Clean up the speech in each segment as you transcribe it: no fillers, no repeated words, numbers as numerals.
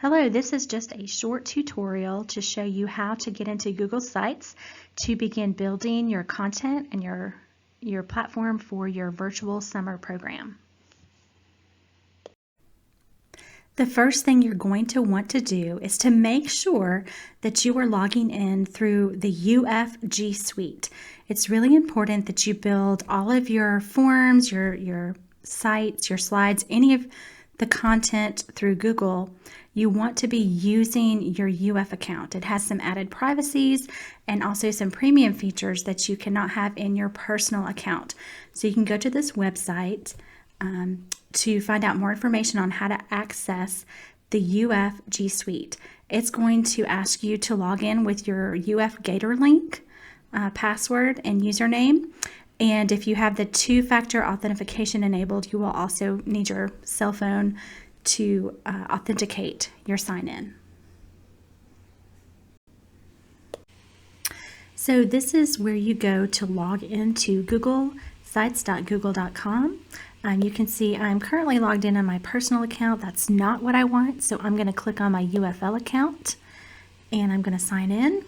Hello, this is just a short tutorial to show you how to get into Google Sites to begin building your content and your platform for your virtual summer program. The first thing you're going to want to do is to make sure that you are logging in through the UF Suite. It's really important that you build all of your forms, your sites, your slides, any of the content through Google. You want to be using your UF account. It has some added privacies and also some premium features that you cannot have in your personal account. So you can go to this website to find out more information on how to access the UF G Suite. It's going to ask you to log in with your UF Gator link, password, and username. And if you have the two-factor authentication enabled, you will also need your cell phone to authenticate your sign-in. So this is where you go to log into Google, sites.google.com. You can see I'm currently logged in on my personal account. That's not what I want, so I'm going to click on my UFL account and I'm going to sign in.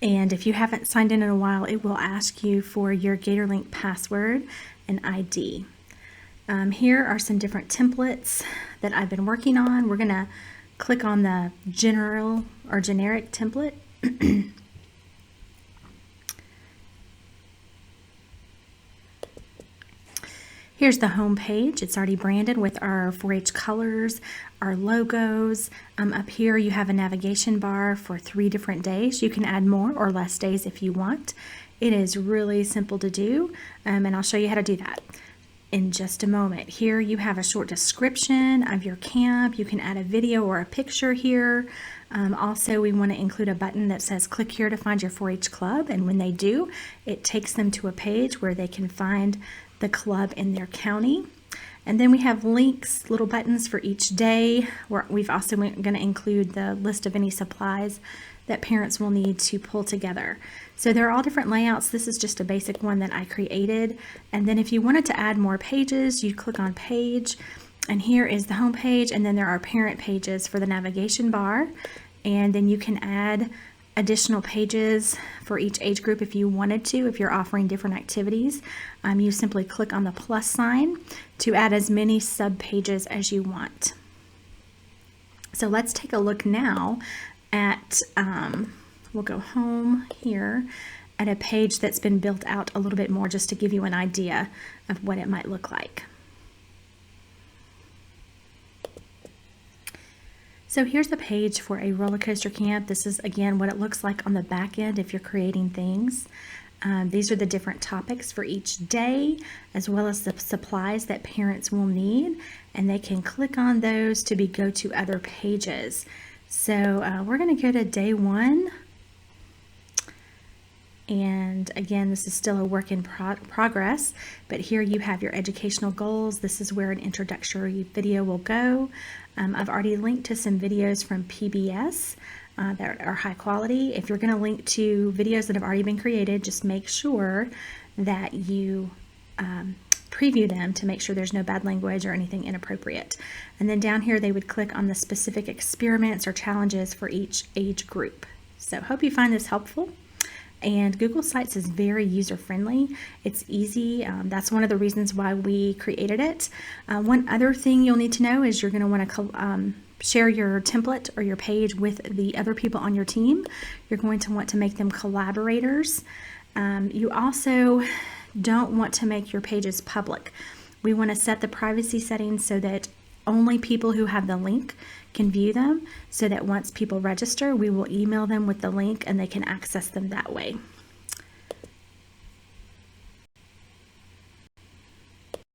And if you haven't signed in a while, it will ask you for your GatorLink password and ID. Here are some different templates that I've been working on. We're going to click on the general or generic template. Here's the home page. It's already branded with our 4-H colors, our logos. Up here you have a navigation bar for 3 different days. You can add more or less days if you want. It is really simple to do, and I'll show you how to do that in just a moment. Here you have a short description of your camp. You can add a video or a picture here. Also, we want to include a button that says click here to find your 4-H club, and when they do, it takes them to a page where they can find the club in their county. And then we have links, little buttons for each day. We've also going to include the list of any supplies that parents will need to pull together. So they're all different layouts. This is just a basic one that I created. And then if you wanted to add more pages, you click on page, and here is the home page, and then there are parent pages for the navigation bar. And then you can add additional pages for each age group if you wanted to. If you're offering different activities, you simply click on the plus sign to add as many sub pages as you want. So let's take a look now at, we'll go home here, at a page that's been built out a little bit more just to give you an idea of what it might look like. So here's a page for a roller coaster camp. This is again what it looks like on the back end if you're creating things. These are the different topics for each day, as well as the supplies that parents will need, and they can click on those to go to other pages. So we're going to go to day 1. And again, this is still a work in progress, but here you have your educational goals. This is where an introductory video will go. I've already linked to some videos from PBS that are high quality. If you're going to link to videos that have already been created, just make sure that you preview them to make sure there's no bad language or anything inappropriate. And then down here they would click on the specific experiments or challenges for each age group. So hope you find this helpful. And Google Sites is very user-friendly. It's easy. That's one of the reasons why we created it. One other thing you'll need to know is you're going to want to share your template or your page with the other people on your team. You're going to want to make them collaborators. You also don't want to make your pages public. We want to set the privacy settings so that only people who have the link can view them, so that once people register, we will email them with the link and they can access them that way.